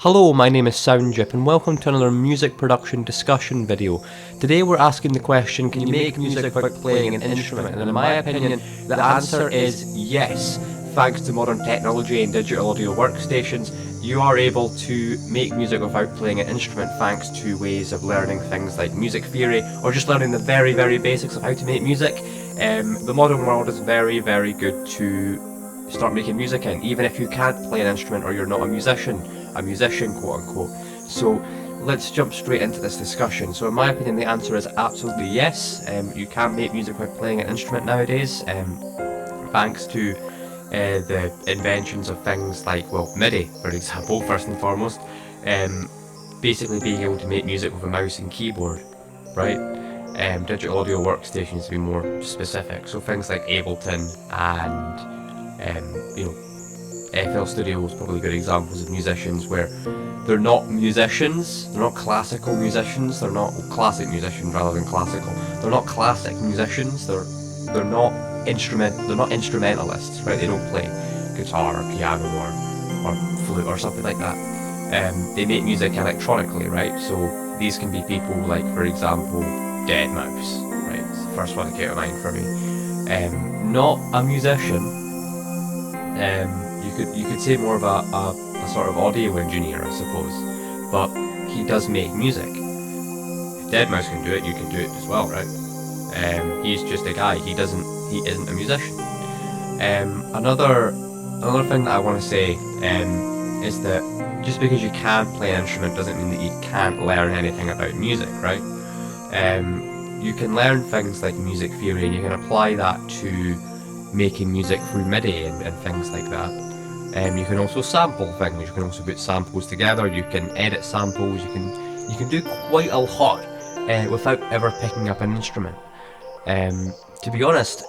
Hello, my name is Soundjip and welcome to another music production discussion video. Today we're asking the question, can you make music without playing an instrument? And in my opinion, the answer is yes. Thanks to modern technology and digital audio workstations, you are able to make music without playing an instrument thanks to ways of learning things like music theory or just learning the very basics of how to make music. The modern world is very good to start making music in, even if you can't play an instrument or you're not a musician quote unquote. So let's jump straight into this discussion. So in my opinion, the answer is absolutely yes. You can make music by playing an instrument nowadays, thanks to the inventions of things like, well, MIDI, for example, first and foremost. Basically being able to make music with a mouse and keyboard, right? Digital audio workstations to be more specific, so things like Ableton and FL Studio is probably good examples of musicians where they're not musicians, they're not classical musicians, they're not classic musicians rather than classical. They're not classic musicians, they're not instrumentalists, right? They don't play guitar or piano or flute or something like that. They make music electronically, right? So these can be people like, for example, deadmau5, right? It's the first one that came to mind for me. Not a musician. You could say more of a sort of audio engineer, I suppose, but he does make music. If deadmau5 can do it, you can do it as well, right? He's just a guy. He isn't a musician. Another thing that I want to say is that just because you can play an instrument doesn't mean that you can't learn anything about music, right? You can learn things like music theory, and you can apply that to making music through MIDI and things like that. You can also sample things. You can also put samples together. You can edit samples. You can do quite a lot without ever picking up an instrument. To be honest,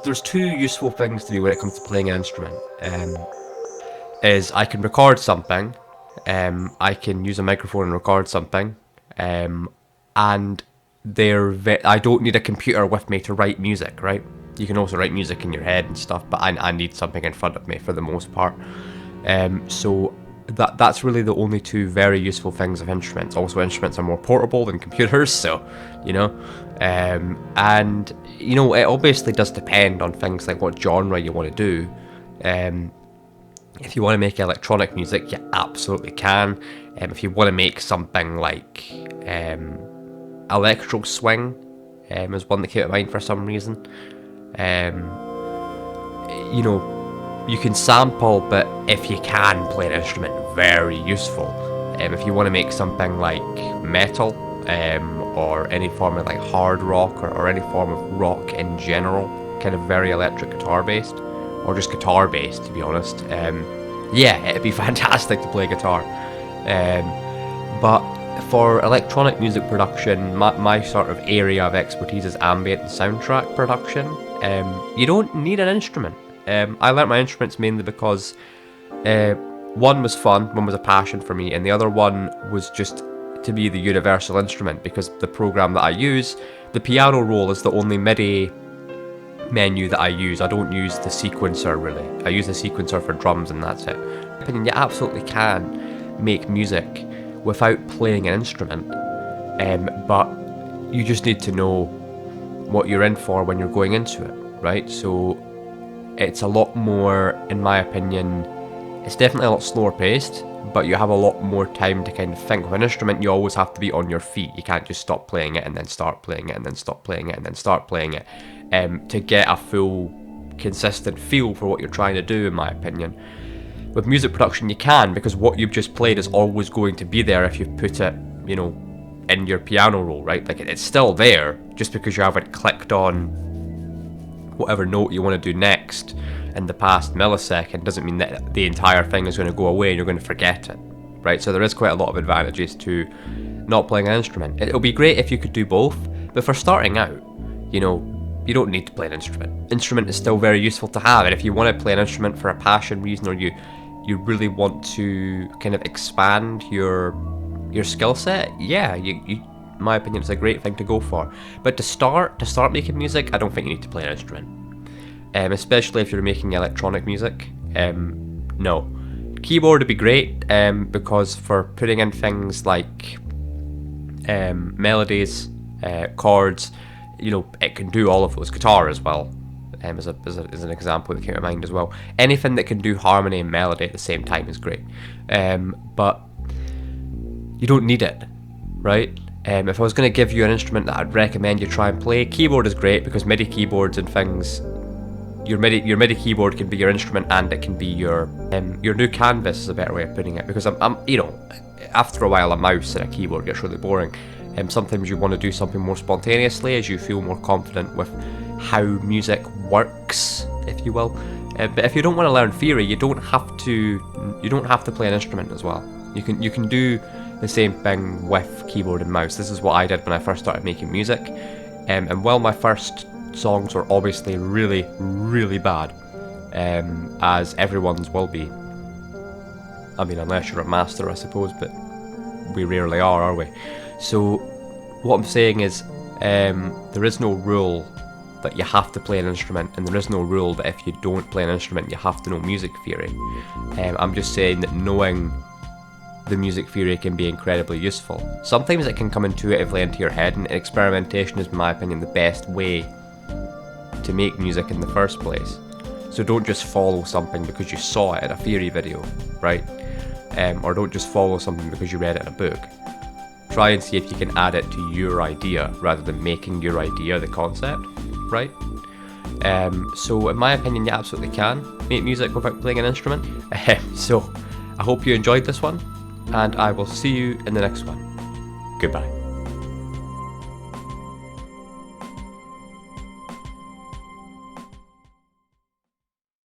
there's two useful things to do when it comes to playing an instrument. Is I can record something. I can use a microphone and record something. And I don't need a computer with me to write music, right? You can also write music in your head and stuff, but I need something in front of me for the most part. So that's really the only two very useful things of instruments. Also, instruments are more portable than computers, so and it obviously does depend on things like what genre you want to do. If you want to make electronic music, you absolutely can. If you want to make something like electro swing, is one that came to mind for some reason. You can sample, but if you can play an instrument, very useful. If you want to make something like metal, or any form of like hard rock or any form of rock in general, kind of very electric guitar based, or just guitar based, to be honest, it'd be fantastic to play guitar. But for electronic music production, my sort of area of expertise is ambient and soundtrack production. You don't need an instrument. I learnt my instruments mainly because one was fun, one was a passion for me, and the other one was just to be the universal instrument, because the program that I use, the piano roll, is the only MIDI menu that I use. I don't use the sequencer really. I use the sequencer for drums and that's it. In my opinion, you absolutely can make music without playing an instrument, but you just need to know what you're in for when you're going into it, right? So it's a lot more, in my opinion, it's definitely a lot slower paced, but you have a lot more time to kind of think. With an instrument, you always have to be on your feet. You can't just stop playing it and then start playing it and then stop playing it and then start playing it, to get a full, consistent feel for what you're trying to do, in my opinion. With music production, you can, because what you've just played is always going to be there if you've put it, in your piano roll, right? Like, it's still there. Just because you haven't clicked on whatever note you want to do next in the past millisecond doesn't mean that the entire thing is going to go away and you're going to forget it, right? So there is quite a lot of advantages to not playing an instrument. It'll be great if you could do both, but for starting out, you don't need to play an instrument. Instrument is still very useful to have, and if you want to play an instrument for a passion reason, or you really want to kind of expand your skill set, in my opinion, it's a great thing to go for. But to start making music, I don't think you need to play an instrument, especially if you're making electronic music. No, Keyboard would be great, because for putting in things like melodies, chords, you know, it can do all of those. Guitar as well, as an example that came to mind as well. Anything that can do harmony and melody at the same time is great, but you don't need it, right? If I was going to give you an instrument that I'd recommend you try and play, keyboard is great, because MIDI keyboards and things, your MIDI keyboard can be your instrument, and it can be your new canvas is a better way of putting it, because I'm you know, after a while a mouse and a keyboard gets really boring. Sometimes you want to do something more spontaneously as you feel more confident with how music works, if you will. But if you don't want to learn theory, you don't have to play an instrument as well. You can do the same thing with keyboard and mouse. This is what I did when I first started making music, and while my first songs were obviously really, really bad, as everyone's will be. I mean, unless you're a master, I suppose, but we rarely are we? So what I'm saying is, there is no rule that you have to play an instrument, and there is no rule that if you don't play an instrument you have to know music theory. I'm just saying that knowing the music theory can be incredibly useful. Sometimes it can come intuitively into your head, and experimentation is, in my opinion, the best way to make music in the first place. So don't just follow something because you saw it in a theory video, right? Or don't just follow something because you read it in a book. Try and see if you can add it to your idea rather than making your idea the concept, right? So in my opinion, you absolutely can make music without playing an instrument. So I hope you enjoyed this one, and I will see you in the next one. Goodbye.